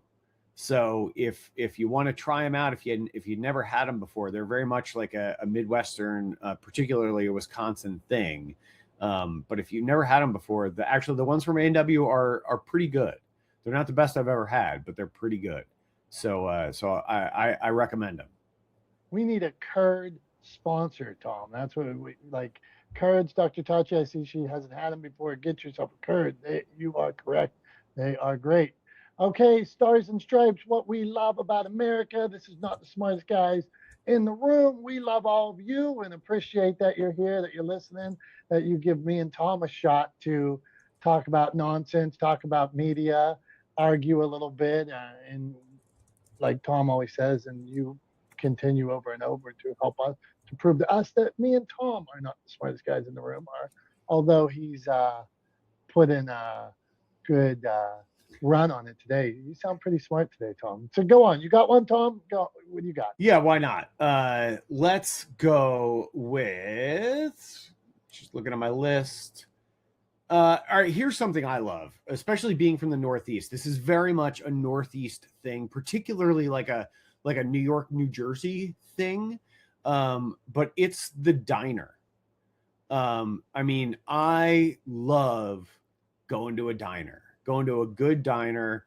So if you want to try them out, if you never had them before, they're very much like a Midwestern, particularly a Wisconsin thing. But if you've never had them before, the ones from A&W are pretty good. They're not the best I've ever had, but they're pretty good. So I recommend them. We need a curd sponsor, Tom. That's what we like. Curds, Dr. Tachi, I see she hasn't had them before. Get yourself a curd. You are correct. They are great. Okay, stars and stripes, what we love about America. This is not the smartest guys in the room. We love all of you and appreciate that you're here, that you're listening, that you give me and Tom a shot to talk about nonsense, talk about media, argue a little bit, and like Tom always says, and you continue over and over to help us, to prove to us that me and Tom are not the smartest guys in the room, although he's put in a good run on it today. You sound pretty smart today, Tom. So go on. You got one, Tom? Go. What do you got? Yeah, why not? Let's go with, just looking at my list. All right, here's something I love, especially being from the Northeast. This is very much a Northeast thing, particularly like a New York, New Jersey thing. But it's the diner. I mean, I love going to a diner, going to a good diner.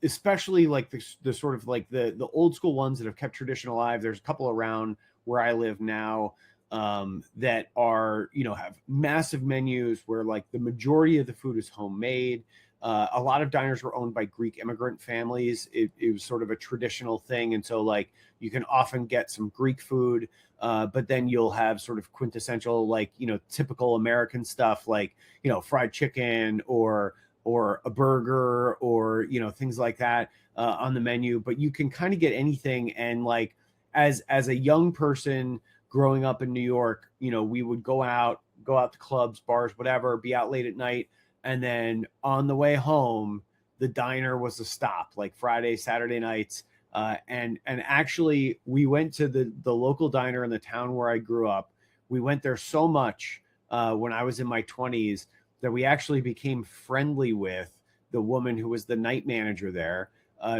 Especially like the sort of like the old school ones that have kept tradition alive. There's a couple around where I live now that are, have massive menus where like the majority of the food is homemade. A lot of diners were owned by Greek immigrant families. It was sort of a traditional thing. And so like you can often get some Greek food, but then you'll have sort of quintessential, like, typical American stuff like, fried chicken or a burger or, things like that on the menu. But you can kind of get anything. And like, as a young person growing up in New York, we would go out to clubs, bars, whatever, be out late at night. And then on the way home, the diner was a stop, like Friday, Saturday nights. And actually, we went to the local diner in the town where I grew up. We went there so much when I was in my 20s that we actually became friendly with the woman who was the night manager there.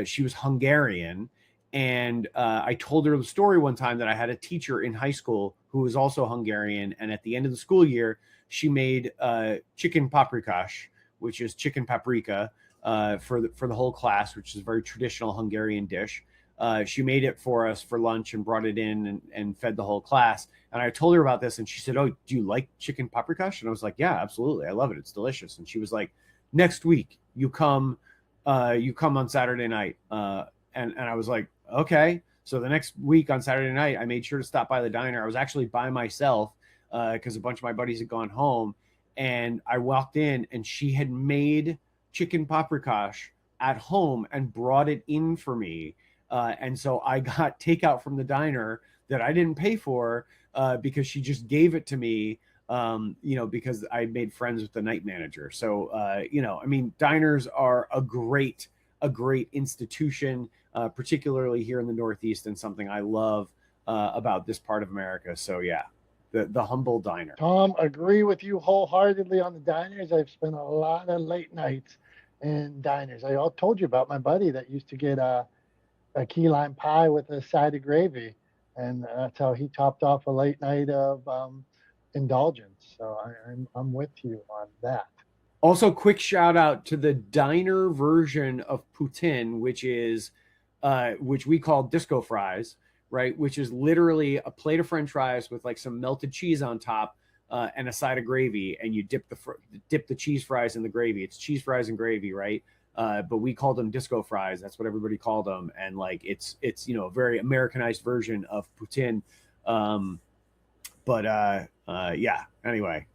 She was Hungarian. And I told her the story one time that I had a teacher in high school who was also Hungarian. And at the end of the school year, she made chicken paprikash, which is chicken paprika, for the whole class, which is a very traditional Hungarian dish. She made it for us for lunch and brought it in and fed the whole class. And I told her about this, and she said, "Oh, do you like chicken paprikash?" And I was like, "Yeah, absolutely. I love it. It's delicious." And she was like, "Next week, you come on Saturday night." And I was like, "Okay." So the next week on Saturday night, I made sure to stop by the diner. I was actually by myself. because a bunch of my buddies had gone home, and I walked in and she had made chicken paprikash at home and brought it in for me. And so I got takeout from the diner that I didn't pay for because she just gave it to me, because I made friends with the night manager. So, I mean, diners are a great institution, particularly here in the Northeast, and something I love about this part of America. So yeah, the humble diner. Tom, agree with you wholeheartedly on the diners. I've spent a lot of late nights in diners. I all told you about my buddy that used to get a key lime pie with a side of gravy, and that's how he topped off a late night of indulgence. So I'm with you on that. Also, quick shout out to the diner version of poutine, which we call disco fries, right? Which is literally a plate of French fries with like some melted cheese on top and a side of gravy, and you dip the cheese fries in the gravy. It's cheese fries and gravy, right? But we called them disco fries. That's what everybody called them, and like it's a very Americanized version of poutine. Yeah. Anyway.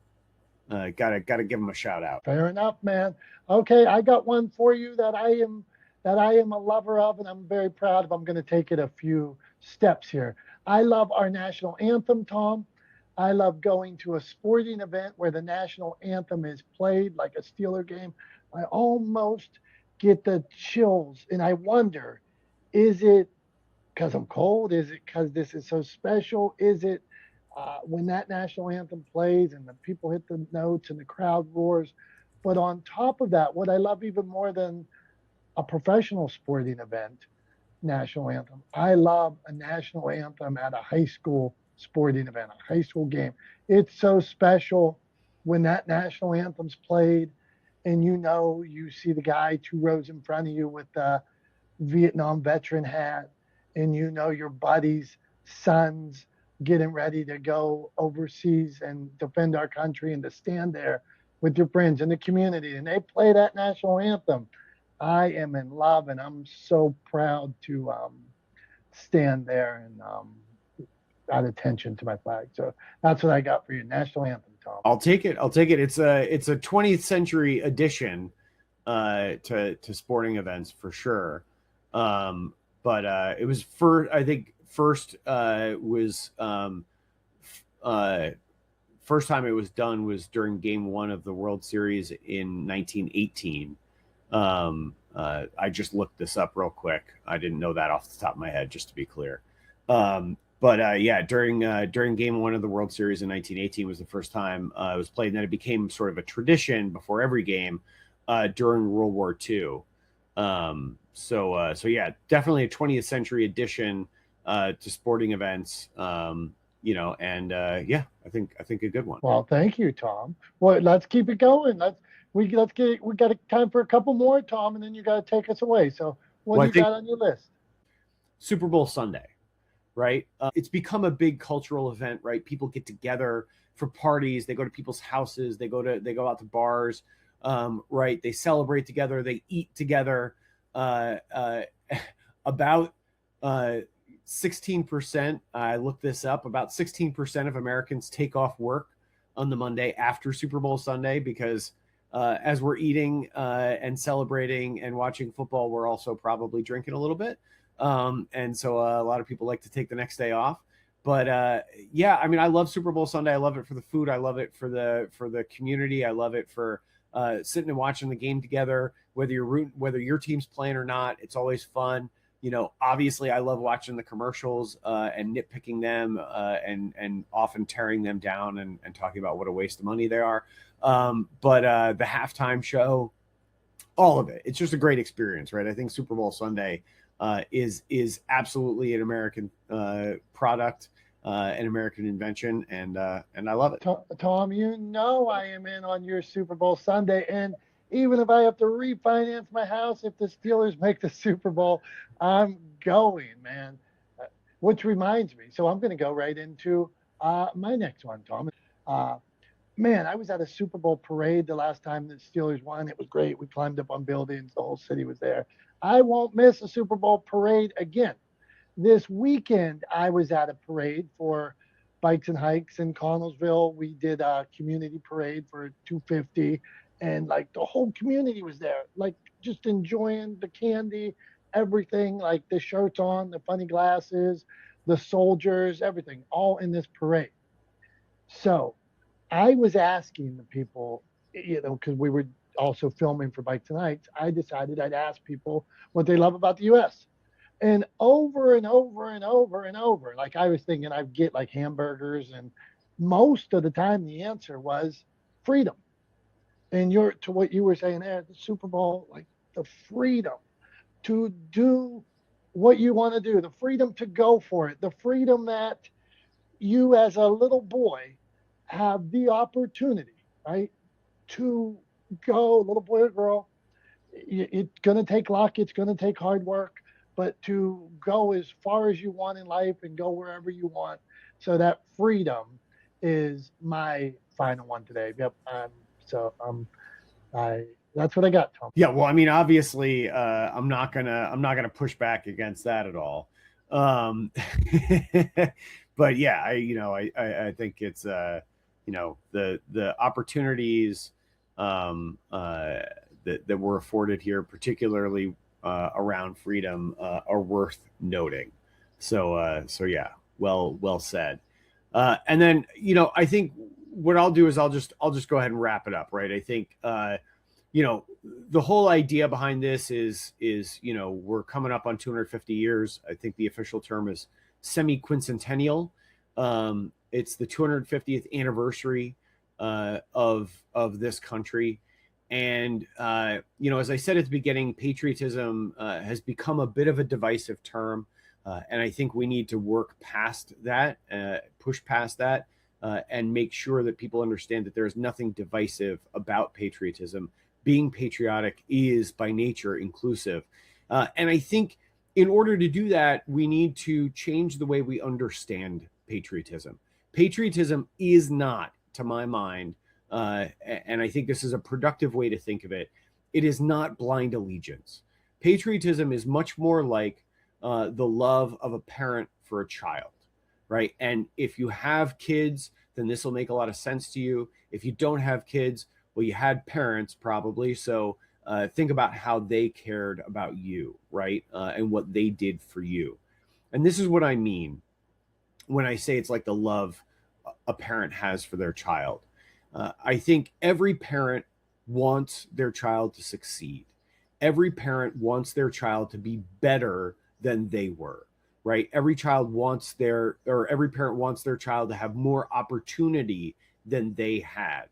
Gotta give them a shout out. Fair enough, man. Okay, I got one for you that I am a lover of, and I'm very proud of. I'm going to take it a few steps here. I love our national anthem, Tom. I love going to a sporting event where the national anthem is played, like a Steeler game. I almost get the chills, and I wonder, is it because I'm cold? Is it because this is so special? Is it when that national anthem plays and the people hit the notes and the crowd roars? But on top of that, what I love even more than a professional sporting event national anthem, I love a national anthem at a high school sporting event, a high school game. It's so special when that national anthem's played and you see the guy 2 rows in front of you with the Vietnam veteran hat, and your buddy's sons getting ready to go overseas and defend our country, and to stand there with your friends in the community and they play that national anthem. I am in love, and I'm so proud to stand there and add attention to my flag. So that's what I got for you, national anthem, Tom. I'll take it. It's a 20th century addition to sporting events for sure. But it was I think first time it was done was during Game 1 of the World Series in 1918. I just looked this up real quick. I didn't know that off the top of my head, just to be clear. Yeah, during Game 1 of the World Series in 1918 was the first time it was played, and then it became sort of a tradition before every game during World War II. So yeah, definitely a 20th century addition to sporting events. Yeah, I think a good one. Well, thank you, Tom. Well, let's keep it going. We got time for a couple more, Tom, and then you got to take us away. So what do you got on your list? Super Bowl Sunday, right? It's become a big cultural event, right? People get together for parties. They go to people's houses. They go out to bars, right? They celebrate together. They eat together. About 16%, I looked this up, about 16% of Americans take off work on the Monday after Super Bowl Sunday because as we're eating and celebrating and watching football, we're also probably drinking a little bit. And so a lot of people like to take the next day off. But yeah, I mean, I love Super Bowl Sunday. I love it for the food. I love it for the community. I love it for sitting and watching the game together, whether your team's playing or not. It's always fun. Obviously I love watching the commercials and nitpicking them and often tearing them down and talking about what a waste of money they are. But the halftime show, all of it, it's just a great experience, right? I think Super Bowl Sunday is absolutely an American product, an American invention, and I love it. Tom, I am in on your Super Bowl Sunday, and even if I have to refinance my house, if the Steelers make the Super Bowl, I'm going, man. Which reminds me, so I'm going to go right into my next one, Tom. Man, I was at a Super Bowl parade the last time the Steelers won. It was great. We climbed up on buildings. The whole city was there. I won't miss a Super Bowl parade again. This weekend, I was at a parade for bikes and hikes in Connellsville. We did a community parade for 250, and like the whole community was there, like just enjoying the candy, everything, like the shirts on, the funny glasses, the soldiers, everything, all in this parade. So I was asking the people, because we were also filming for Bike Tonight, I decided I'd ask people what they love about the US. And over and over and over and over, like I was thinking I'd get like hamburgers, and most of the time the answer was freedom. And to what you were saying there, the Super Bowl, like the freedom to do what you want to do, the freedom to go for it, the freedom that you as a little boy have the opportunity, right, to go, little boy or girl. It's going to take luck, it's going to take hard work, but to go as far as you want in life and go wherever you want. So that freedom is my final one today. Yep. That's what I got, Tom. Yeah, well, I mean, obviously, I'm not gonna push back against that at all. But yeah, I think it's the opportunities that we're afforded here, particularly around freedom, are worth noting. So yeah, well said. And then I think what I'll do is I'll just go ahead and wrap it up, right? I think the whole idea behind this is we're coming up on 250 years. I think the official term is semi-quincentennial. It's the 250th anniversary of this country. And, as I said at the beginning, patriotism has become a bit of a divisive term. And I think we need to work past that, push past that, and make sure that people understand that there is nothing divisive about patriotism. Being patriotic is by nature inclusive. And I think in order to do that, we need to change the way we understand patriotism. Patriotism is not, to my mind, and I think this is a productive way to think of it, it is not blind allegiance. Patriotism is much more like the love of a parent for a child, right? And if you have kids, then this will make a lot of sense to you. If you don't have kids, well, you had parents probably. So think about how they cared about you, right? And what they did for you. And this is what I mean when I say it's like the love a parent has for their child. I think every parent wants their child to succeed. Every parent wants their child to be better than they were, right? Every parent wants their child to have more opportunity than they had.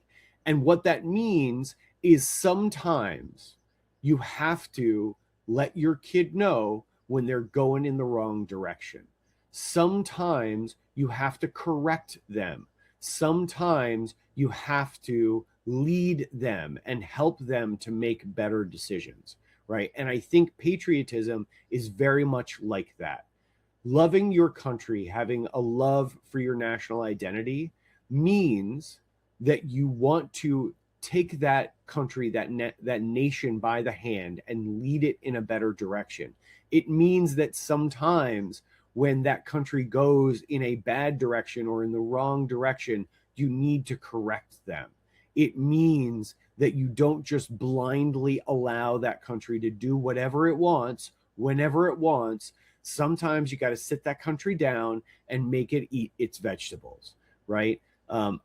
And what that means is sometimes you have to let your kid know when they're going in the wrong direction. Sometimes you have to correct them. Sometimes you have to lead them and help them to make better decisions, right? And I think patriotism is very much like that. Loving your country, having a love for your national identity means that you want to take that country, that nation by the hand and lead it in a better direction. It means that sometimes when that country goes in a bad direction or in the wrong direction, you need to correct them. It means that you don't just blindly allow that country to do whatever it wants, whenever it wants. Sometimes you got to sit that country down and make it eat its vegetables, right?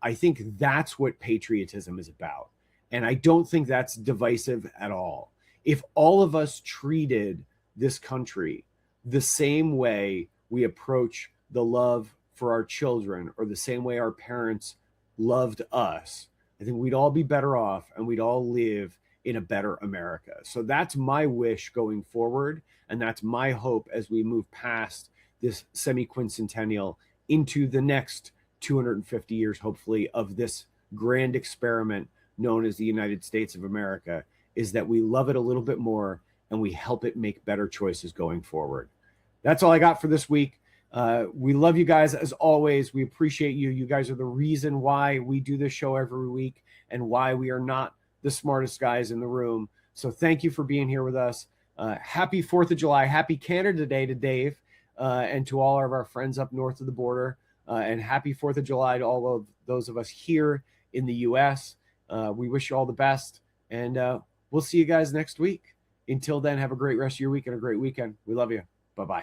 I think that's what patriotism is about. And I don't think that's divisive at all. If all of us treated this country the same way we approach the love for our children or the same way our parents loved us, I think we'd all be better off and we'd all live in a better America. So that's my wish going forward. And that's my hope as we move past this semi-quincentennial into the next 250 years, hopefully, of this grand experiment known as the United States of America, is that we love it a little bit more and we help it make better choices going forward. That's all I got for this week. We love you guys as always. We appreciate you. You guys are the reason why we do this show every week and why we are not the smartest guys in the room. So thank you for being here with us. Happy 4th of July. Happy Canada Day to Dave and to all of our friends up north of the border. And happy 4th of July to all of those of us here in the U.S. We wish you all the best, and we'll see you guys next week. Until then, have a great rest of your week and a great weekend. We love you. Bye-bye.